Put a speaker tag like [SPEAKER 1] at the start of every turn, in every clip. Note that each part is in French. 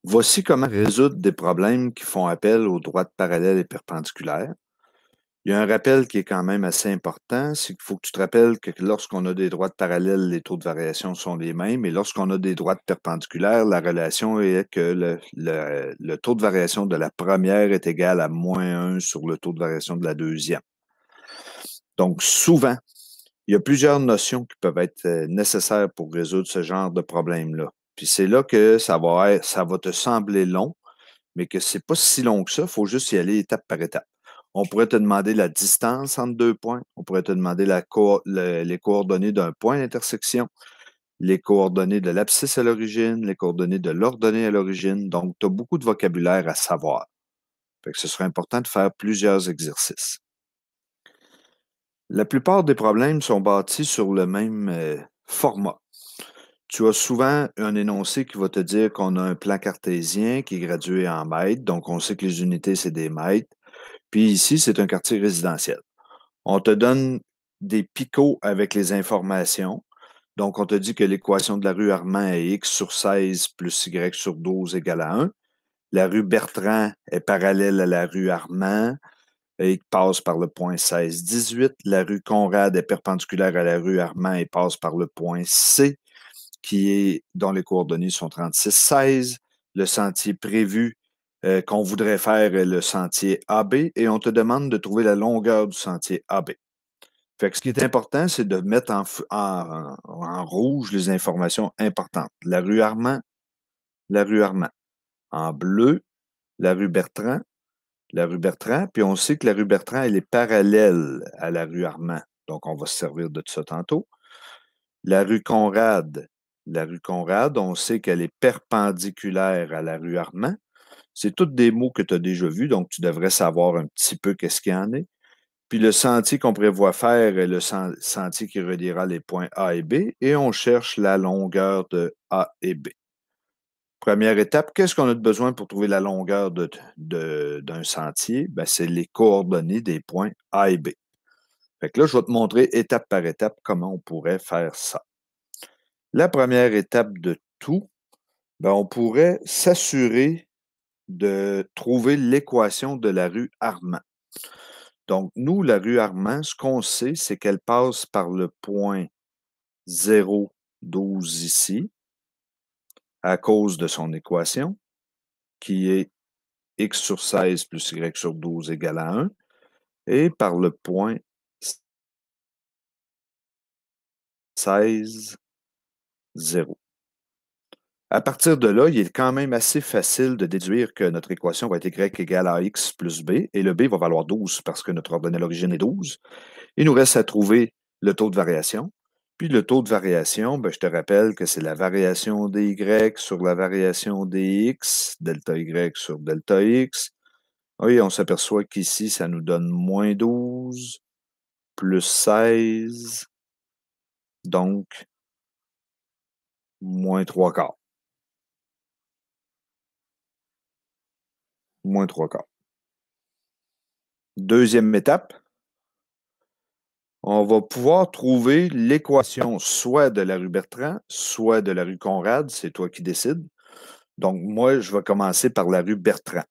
[SPEAKER 1] Voici comment résoudre des problèmes qui font appel aux droites parallèles et perpendiculaires. Il y a un rappel qui est quand même assez important, c'est qu'il faut que tu te rappelles que lorsqu'on a des droites parallèles, les taux de variation sont les mêmes, et lorsqu'on a des droites perpendiculaires, la relation est que le taux de variation de la première est égal à -1 sur le taux de variation de la deuxième. Donc, souvent, il y a plusieurs notions qui peuvent être nécessaires pour résoudre ce genre de problème-là. Puis c'est là que ça va te sembler long, mais que c'est pas si long que ça, il faut juste y aller étape par étape. On pourrait te demander la distance entre deux points, on pourrait te demander les coordonnées d'un point d'intersection, les coordonnées de l'abscisse à l'origine, les coordonnées de l'ordonnée à l'origine. Donc, tu as beaucoup de vocabulaire à savoir. Fait que ce serait important de faire plusieurs exercices. La plupart des problèmes sont bâtis sur le même format. Tu as souvent un énoncé qui va te dire qu'on a un plan cartésien qui est gradué en mètres, donc on sait que les unités, c'est des mètres. Puis ici, c'est un quartier résidentiel. On te donne des picots avec les informations. Donc, on te dit que l'équation de la rue Armand est x sur 16 plus y sur 12 égale à 1. La rue Bertrand est parallèle à la rue Armand et passe par le point 16-18. La rue Conrad est perpendiculaire à la rue Armand et passe par le point C, dont les coordonnées sont 36-16. Le sentier prévu qu'on voudrait faire est le sentier AB et on te demande de trouver la longueur du sentier AB. Fait que ce qui est important, c'est de mettre en rouge les informations importantes. La rue Armand, la rue Armand. En bleu, la rue Bertrand, puis on sait que la rue Bertrand, elle est parallèle à la rue Armand. Donc, on va se servir de ça tantôt. La rue Conrad, on sait qu'elle est perpendiculaire à la rue Armand. C'est tous des mots que tu as déjà vus, donc tu devrais savoir un petit peu qu'est-ce qu'il y en est. Puis le sentier qu'on prévoit faire est le sentier qui reliera les points A et B, et on cherche la longueur de A et B. Première étape, qu'est-ce qu'on a besoin pour trouver la longueur d'un sentier? Ben, c'est les coordonnées des points A et B. Fait que là, je vais te montrer étape par étape comment on pourrait faire ça. La première étape de tout, ben, on pourrait s'assurer de trouver l'équation de la rue Armand. Donc, nous, la rue Armand, ce qu'on sait, c'est qu'elle passe par le point 0,12 ici, à cause de son équation, qui est x sur 16 plus y sur 12 égale à 1, et par le point 16, 0. À partir de là, il est quand même assez facile de déduire que notre équation va être y égale à x plus b, et le b va valoir 12 parce que notre ordonnée à l'origine est 12. Il nous reste à trouver le taux de variation. Puis le taux de variation, ben, je te rappelle que c'est la variation des y sur la variation des x, delta y sur delta x. Oui, on s'aperçoit qu'ici, ça nous donne -12 plus 16, donc -3/4. -3/4. Deuxième étape, on va pouvoir trouver l'équation soit de la rue Bertrand, soit de la rue Conrad, c'est toi qui décides. Donc, moi, je vais commencer par la rue Bertrand.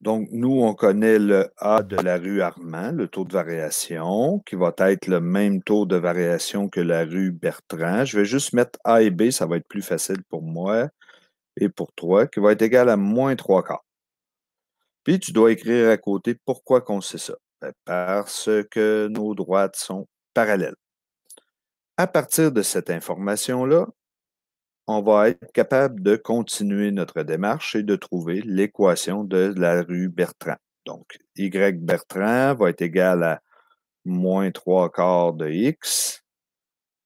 [SPEAKER 1] Donc, nous, on connaît le A de la rue Armand, le taux de variation, qui va être le même taux de variation que la rue Bertrand. Je vais juste mettre A et B, ça va être plus facile pour moi et pour toi, qui va être égal à -3/4. Puis, tu dois écrire à côté pourquoi qu'on sait ça. Ben, parce que nos droites sont parallèles. À partir de cette information-là, on va être capable de continuer notre démarche et de trouver l'équation de la rue Bertrand. Donc, Y Bertrand va être égal à -3/4 de X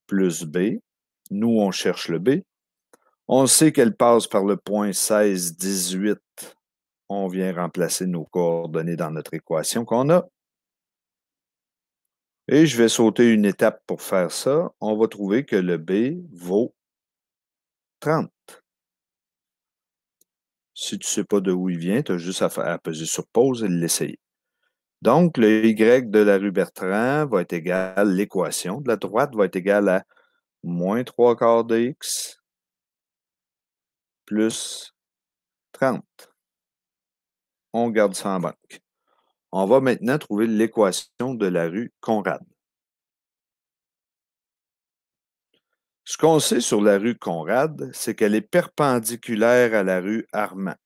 [SPEAKER 1] plus B. Nous, on cherche le B. On sait qu'elle passe par le point 16-18. On vient remplacer nos coordonnées dans notre équation qu'on a. Et je vais sauter une étape pour faire ça. On va trouver que le B vaut 30. Si tu ne sais pas d'où il vient, tu as juste à peser sur pause et l'essayer. Donc, le Y de la rue Bertrand va être égal, l'équation de la droite va être égale à -3/4 de X plus 30. On garde ça en banque. On va maintenant trouver l'équation de la rue Conrad. Ce qu'on sait sur la rue Conrad, c'est qu'elle est perpendiculaire à la rue Armand.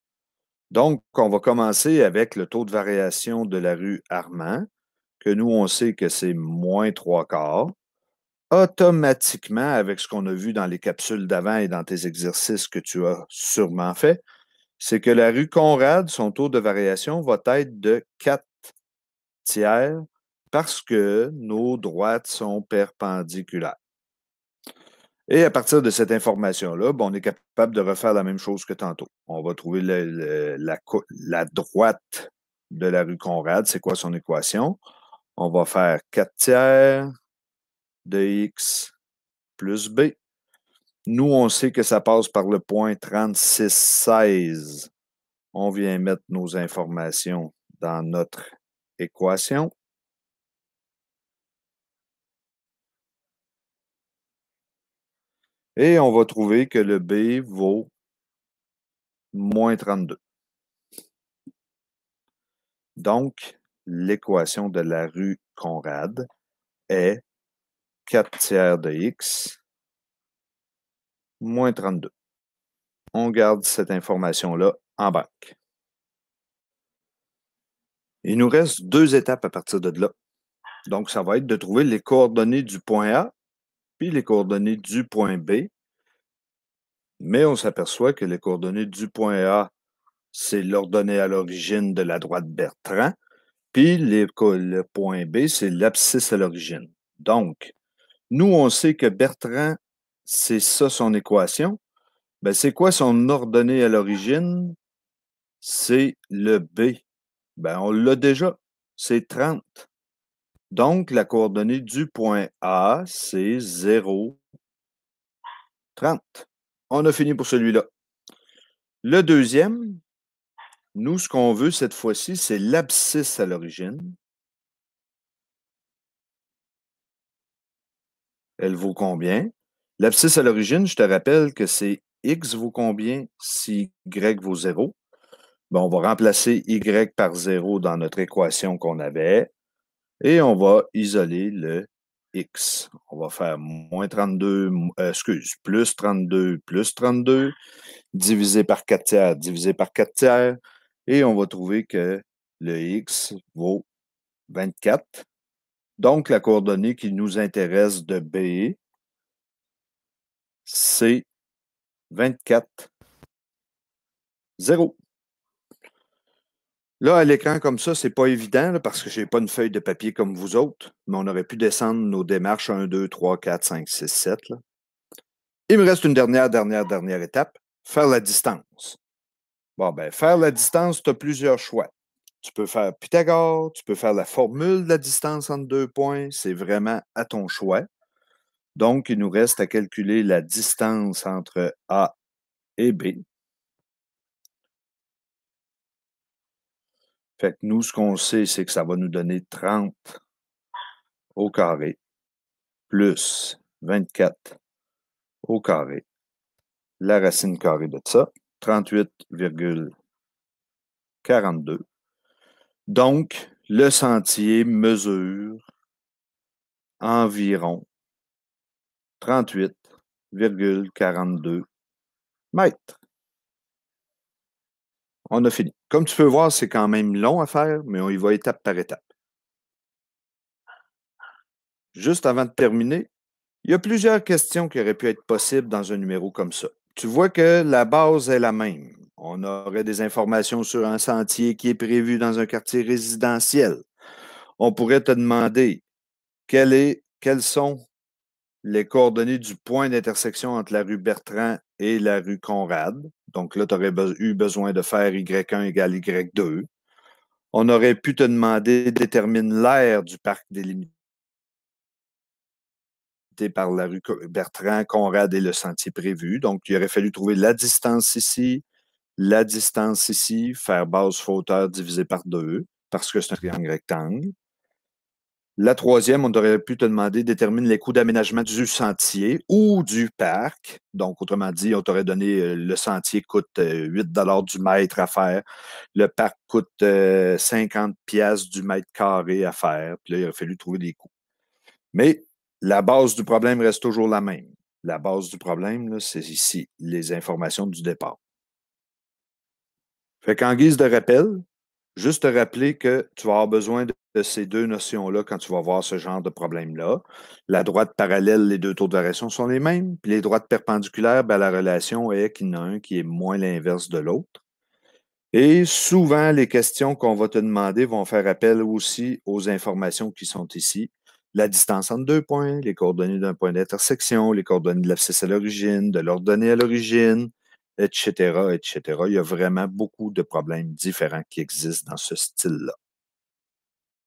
[SPEAKER 1] Donc, on va commencer avec le taux de variation de la rue Armand, que nous, on sait que c'est moins 3/4. Automatiquement, avec ce qu'on a vu dans les capsules d'avant et dans tes exercices que tu as sûrement fait, c'est que la rue Conrad, son taux de variation va être de 4 tiers parce que nos droites sont perpendiculaires. Et à partir de cette information-là, on est capable de refaire la même chose que tantôt. On va trouver la droite de la rue Conrad. C'est quoi son équation? On va faire 4 tiers de x plus b. Nous, on sait que ça passe par le point 36,16. On vient mettre nos informations dans notre équation. Et on va trouver que le b vaut moins 32. Donc, l'équation de la rue Conrad est 4 tiers de x moins 32. On garde cette information-là en banque. Il nous reste 2 étapes à partir de là. Donc, ça va être de trouver les coordonnées du point A puis les coordonnées du point B. Mais on s'aperçoit que les coordonnées du point A, c'est l'ordonnée à l'origine de la droite Bertrand. Puis le point B, c'est l'abscisse à l'origine. Donc, nous, on sait que Bertrand, c'est ça son équation. Ben, c'est quoi son ordonnée à l'origine? C'est le B. Ben, on l'a déjà. C'est 30. Donc, la coordonnée du point A, c'est 0, 30. On a fini pour celui-là. Le deuxième, nous, ce qu'on veut cette fois-ci, c'est l'abscisse à l'origine. Elle vaut combien? L'abscisse à l'origine, je te rappelle que c'est x vaut combien si y vaut 0? On va remplacer y par 0 dans notre équation qu'on avait et on va isoler le x. On va faire moins 32, plus 32, divisé par 4 tiers, divisé par 4 tiers, et on va trouver que le x vaut 24. Donc, la coordonnée qui nous intéresse de B, c'est 24, 0. Là, à l'écran comme ça, c'est pas évident là, parce que je n'ai pas une feuille de papier comme vous autres, mais on aurait pu descendre nos démarches 1, 2, 3, 4, 5, 6, 7. Là. Il me reste une dernière étape, faire la distance. Faire la distance, tu as plusieurs choix. Tu peux faire Pythagore, tu peux faire la formule de la distance entre 2 points, c'est vraiment à ton choix. Donc, il nous reste à calculer la distance entre A et B. Fait que nous, ce qu'on sait, c'est que ça va nous donner 30 au carré plus 24 au carré. La racine carrée de ça, 38,42. Donc, le sentier mesure environ 38,42 mètres. On a fini. Comme tu peux voir, c'est quand même long à faire, mais on y va étape par étape. Juste avant de terminer, il y a plusieurs questions qui auraient pu être possibles dans un numéro comme ça. Tu vois que la base est la même. On aurait des informations sur un sentier qui est prévu dans un quartier résidentiel. On pourrait te demander quelles sont les coordonnées du point d'intersection entre la rue Bertrand et la rue Conrad. Donc là, tu aurais eu besoin de faire Y1 égale Y2. On aurait pu te demander détermine l'aire du parc délimité par la rue Bertrand, Conrad et le sentier prévu. Donc, il aurait fallu trouver la distance ici, faire base fois hauteur divisé par 2, parce que c'est un triangle rectangle. La troisième, on aurait pu te demander détermine les coûts d'aménagement du sentier ou du parc. Donc, autrement dit, on t'aurait donné le sentier coûte 8 du mètre à faire. Le parc coûte 50 pièces du mètre carré à faire. Puis là, il aurait fallu trouver des coûts. Mais la base du problème reste toujours la même. La base du problème, là, c'est ici, les informations du départ. Fait qu'en guise de rappel, juste te rappeler que tu vas avoir besoin de ces deux notions-là quand tu vas voir ce genre de problème-là. La droite parallèle, les deux taux de variation sont les mêmes. Puis les droites perpendiculaires, ben, la relation est qu'il y en a un qui est moins l'inverse de l'autre. Et souvent, les questions qu'on va te demander vont faire appel aussi aux informations qui sont ici. La distance entre deux points, les coordonnées d'un point d'intersection, les coordonnées de l'abscisse à l'origine, de l'ordonnée à l'origine, etc., etc. Il y a vraiment beaucoup de problèmes différents qui existent dans ce style-là.